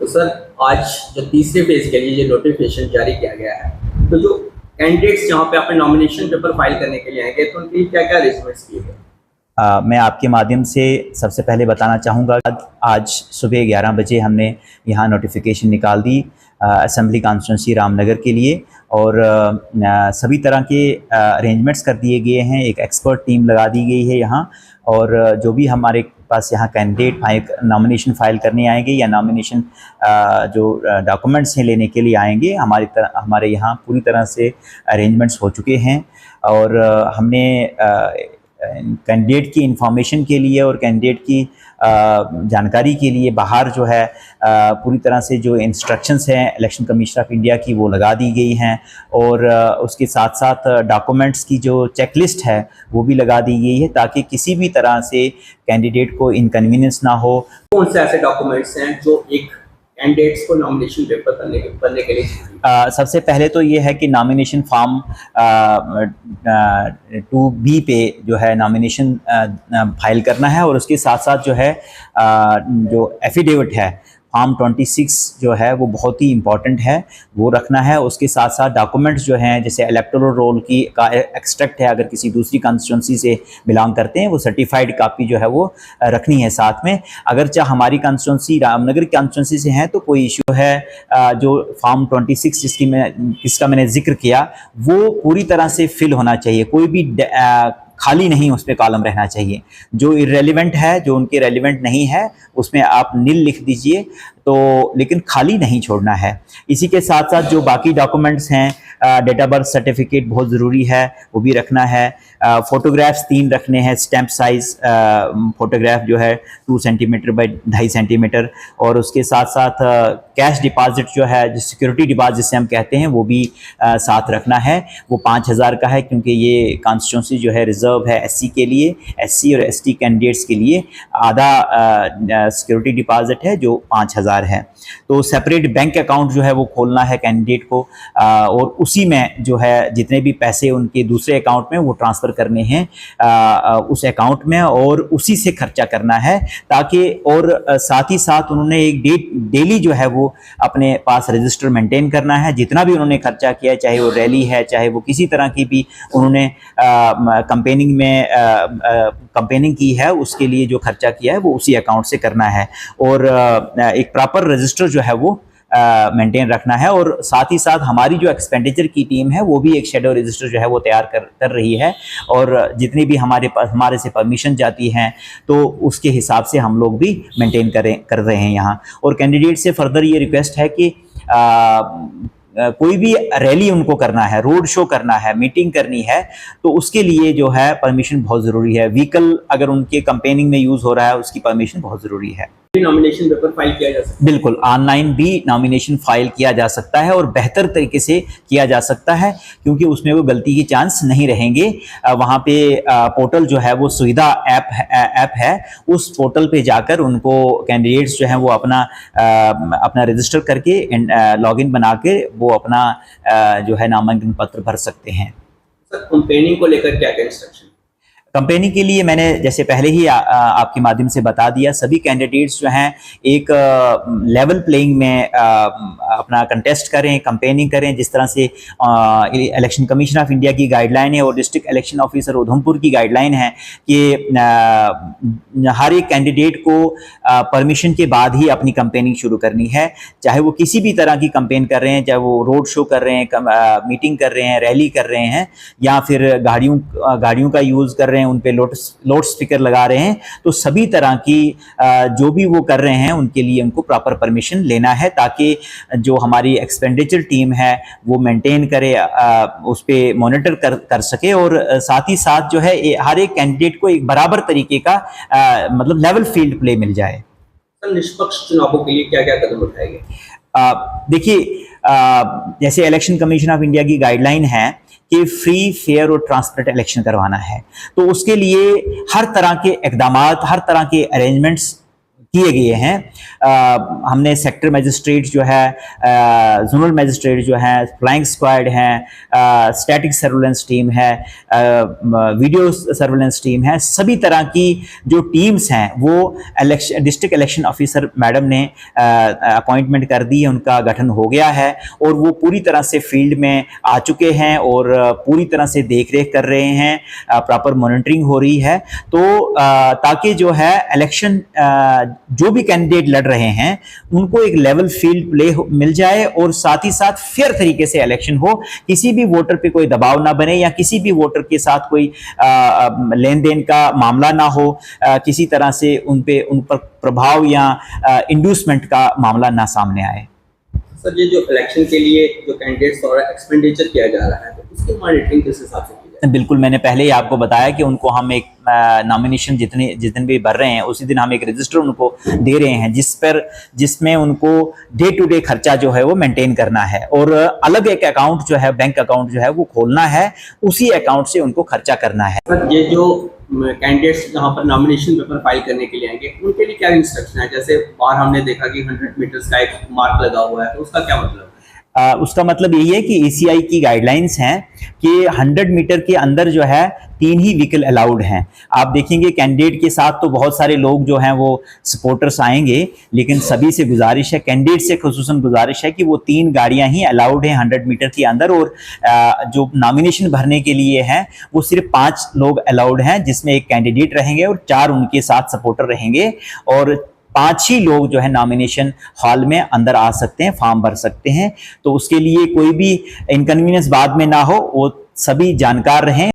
Sir, आज जो तीसरे फेज के लिए जो नोटिफिकेशन जारी किया गया है, तो जो कैंडिडेट्स जहाँ पे अपने नॉमिनेशन पेपर फाइल करने के लिए आएंगे, तो उनके लिए क्या क्या अरेंजमेंट्स किए गए? मैं आपके माध्यम से सबसे पहले बताना चाहूँगा, आज सुबह 11 बजे हमने यहाँ नोटिफिकेशन निकाल दी असेंबली कॉन्स्टिट्यूंसी रामनगर के लिए, और सभी तरह के अरेंजमेंट्स कर दिए गए हैं। एक एक्सपर्ट टीम लगा दी गई है यहाँ, और जो भी हमारे पास यहाँ कैंडिडेट नॉमिनेशन फाइल करने आएंगे या नॉमिनेशन जो डॉक्यूमेंट्स हैं लेने के लिए आएंगे, हमारे यहाँ पूरी तरह से अरेंजमेंट्स हो चुके हैं। और हमने कैंडिडेट की इंफॉर्मेशन के लिए और कैंडिडेट की जानकारी के लिए बाहर जो है पूरी तरह से जो इंस्ट्रक्शंस हैं इलेक्शन कमीशन ऑफ इंडिया की वो लगा दी गई हैं, और उसके साथ साथ डॉक्यूमेंट्स की जो चेकलिस्ट है वो भी लगा दी गई है, ताकि किसी भी तरह से कैंडिडेट को इनकन्वीनियंस ना हो। कौन से ऐसे डॉक्यूमेंट्स हैं जो एक कैंडिडेट्स को नॉमिनेशन पेपर भरने के लिए सबसे पहले तो ये है कि नॉमिनेशन फॉर्म 2B पे जो है नॉमिनेशन फाइल करना है, और उसके साथ साथ जो है जो एफिडेविट है फॉर्म 26 जो है वो बहुत ही इम्पॉर्टेंट है, वो रखना है। उसके साथ साथ डॉक्यूमेंट्स जो हैं, जैसे इलेक्टोरल रोल की का एक्सट्रैक्ट है, अगर किसी दूसरी कॉन्स्टिट्यूंसी से बिलोंग करते हैं, वो सर्टिफाइड कॉपी जो है वो रखनी है साथ में। अगर चाहे हमारी कॉन्स्टिट्यूंसी रामनगर कॉन्स्टिट्यूंसी से है तो कोई इशू है, जो फॉर्म 26 जिसका मैंने जिक्र किया वो पूरी तरह से फिल होना चाहिए, कोई भी खाली नहीं उस पर कॉलम रहना चाहिए। जो इरेलीवेंट है, जो उनके रेलिवेंट नहीं है, उसमें आप नील लिख दीजिए, तो लेकिन खाली नहीं छोड़ना है। इसी के साथ साथ जो बाकी डॉक्यूमेंट्स हैं, डेट ऑफ बर्थ सर्टिफिकेट बहुत ज़रूरी है, वो भी रखना है। फ़ोटोग्राफ्स 3 रखने हैं, स्टैम्प साइज़ फ़ोटोग्राफ जो है 2 सेंटीमीटर बाई 2.5 सेंटीमीटर, और उसके साथ साथ कैश डिपॉजिट जो है, जो सिक्योरिटी डिपॉजिट जिसे हम कहते हैं, वो भी साथ रखना है। वो 5000 का है, क्योंकि ये कॉन्स्टिट्यूंसी जो है रिज़र्व है एससी के लिए, एससी और एसटी कैंडिडेट्स के लिए आधा सिक्योरिटी डिपॉजिट है जो 5000 है। तो सेपरेट बैंक अकाउंट जो है वो खोलना है कैंडिडेट को, और उसी में जो है जितने भी पैसे उनके दूसरे अकाउंट में वो ट्रांसफ़र करने हैं उस अकाउंट में, और उसी से खर्चा करना है, ताकि और साथ ही साथ उन्होंने एक डेली जो है वो अपने पास रजिस्टर मेंटेन करना है। जितना भी उन्होंने खर्चा किया, चाहे वो रैली है, चाहे वो किसी तरह की भी उन्होंने कैंपेनिंग में कैंपेनिंग की है, उसके लिए जो खर्चा किया है वो उसी अकाउंट से करना है, और एक प्रॉपर रजिस्टर जो है वो मेंटेन रखना है। और साथ ही साथ हमारी जो एक्सपेंडिचर की टीम है वो भी एक शेडो रजिस्टर जो है वो तैयार कर रही है, और जितनी भी हमारे से परमिशन जाती हैं तो उसके हिसाब से हम लोग भी मेंटेन कर रहे हैं यहाँ। और कैंडिडेट से फर्दर ये रिक्वेस्ट है कि कोई भी रैली उनको करना है, रोड शो करना है, मीटिंग करनी है, तो उसके लिए जो है परमिशन बहुत ज़रूरी है। व्हीकल अगर उनके कैंपेनिंग में यूज़ हो रहा है, उसकी परमिशन बहुत ज़रूरी है। नॉमिनेशन पेपर फाइल किया जा सकता है? बिल्कुल, ऑनलाइन भी नॉमिनेशन फाइल किया जा सकता है, और बेहतर तरीके से किया जा सकता है, क्योंकि उसमें वो गलती की चांस नहीं रहेंगे। वहाँ पे पोर्टल जो है वो सुविधा ऐप है, उस पोर्टल पे जाकर उनको कैंडिडेट्स जो हैं वो अपना रजिस्टर करके लॉगिन बना के वो अपना जो है नामांकन पत्र भर सकते हैं। सर, कैंपेनिंग को लेकर क्या क्या इंस्ट्रक्शन? कैंपेनिंग के लिए मैंने जैसे पहले ही आपके माध्यम से बता दिया, सभी कैंडिडेट्स जो हैं एक लेवल प्लेइंग में अपना कंटेस्ट करें, कैंपेनिंग करें, जिस तरह से इलेक्शन कमीशन ऑफ इंडिया की गाइडलाइन है और डिस्ट्रिक्ट इलेक्शन ऑफिसर उधमपुर की गाइडलाइन है कि हर एक कैंडिडेट को परमिशन के बाद ही अपनी कैंपेनिंग शुरू करनी है। चाहे वो किसी भी तरह की कैंपेन कर रहे हैं, चाहे वो रोड शो कर रहे हैं, मीटिंग कर रहे हैं, रैली कर रहे हैं, या फिर गाड़ियों का यूज़ कर रहे हैं, उन पे लाउड स्पीकर लगा रहे हैं, तो सभी तरह की जो भी वो कर रहे हैं उनके लिए उनको प्रॉपर परमिशन लेना है, ताकि जो हमारी एक्सपेंडिचर टीम है वो मेंटेन करे, उस पर मॉनिटर कर सके, और साथ ही साथ जो है हर एक कैंडिडेट को एक बराबर तरीके का मतलब लेवल फील्ड प्ले मिल जाए। सर, निष्पक्ष चुनावों के लिए क्या क्या कदम उठाएंगे? देखिए, जैसे इलेक्शन कमीशन ऑफ इंडिया की गाइडलाइन है कि फ्री, फेयर और ट्रांसपेरेंट इलेक्शन करवाना है, तो उसके लिए हर तरह के इकदामात, हर तरह के अरेंजमेंट्स किए गए हैं। हमने सेक्टर मजिस्ट्रेट जो है, जोनल मजिस्ट्रेट जो है, फ्लाइंग स्क्वाड हैं, स्टैटिक सर्वेलेंस टीम है, वीडियो सर्वेलेंस टीम है, सभी तरह की जो टीम्स हैं वो डिस्ट्रिक्ट इलेक्शन ऑफिसर मैडम ने अपॉइंटमेंट कर दी है, उनका गठन हो गया है और वो पूरी तरह से फील्ड में आ चुके हैं और पूरी तरह से देख रेख कर रहे हैं, प्रॉपर मॉनिटरिंग हो रही है। तो ताकि जो है इलेक्शन जो भी कैंडिडेट लड़ रहे हैं उनको एक लेवल फील्ड प्ले मिल जाए और साथ ही साथ फेयर तरीके से इलेक्शन हो, किसी भी वोटर पे कोई दबाव ना बने या किसी भी वोटर के साथ कोई लेन देन का मामला ना हो, किसी तरह से उन पर प्रभाव या इंड्यूसमेंट का मामला ना सामने आए। सर, ये जो इलेक्शन के लिए जो कैंडिडेट्स और एक्सपेंडिचर किया जा रहा है तो उसकी मॉनिटरिंग किस हिसाब से की जाए? बिल्कुल, मैंने पहले ही आपको बताया कि उनको हम एक नॉमिनेशन जिस दिन भी भर रहे हैं उसी दिन हम एक रजिस्टर उनको दे रहे हैं जिसमें उनको डे टू डे खर्चा जो है वो मेंटेन करना है और अलग एक अकाउंट जो है, बैंक अकाउंट जो है वो खोलना है, उसी अकाउंट से उनको खर्चा करना है। सर, ये जो कैंडिडेट्स जहाँ पर नॉमिनेशन पेपर फाइल करने के लिए आएंगे उनके लिए क्या इंस्ट्रक्शन है? जैसे बाहर हमने देखा कि 100 मीटर्स का एक मार्क लगा हुआ है, तो उसका क्या मतलब है? उसका मतलब यही है कि ECI की गाइडलाइंस हैं कि 100 मीटर के अंदर जो है 3 ही व्हीकल अलाउड हैं। आप देखेंगे कैंडिडेट के साथ तो बहुत सारे लोग जो हैं वो सपोर्टर्स आएंगे, लेकिन सभी से गुजारिश है, कैंडिडेट से खुसूसन गुजारिश है कि वो 3 गाड़ियां ही अलाउड हैं 100 मीटर के अंदर और जो नॉमिनेशन भरने के लिए हैं वो सिर्फ 5 लोग अलाउड हैं, जिसमें एक कैंडिडेट रहेंगे और 4 उनके साथ सपोर्टर रहेंगे और 5 ही लोग जो है नॉमिनेशन हॉल में अंदर आ सकते हैं, फॉर्म भर सकते हैं। तो उसके लिए कोई भी इनकन्वीनियंस बाद में ना हो, वो सभी जानकार रहें।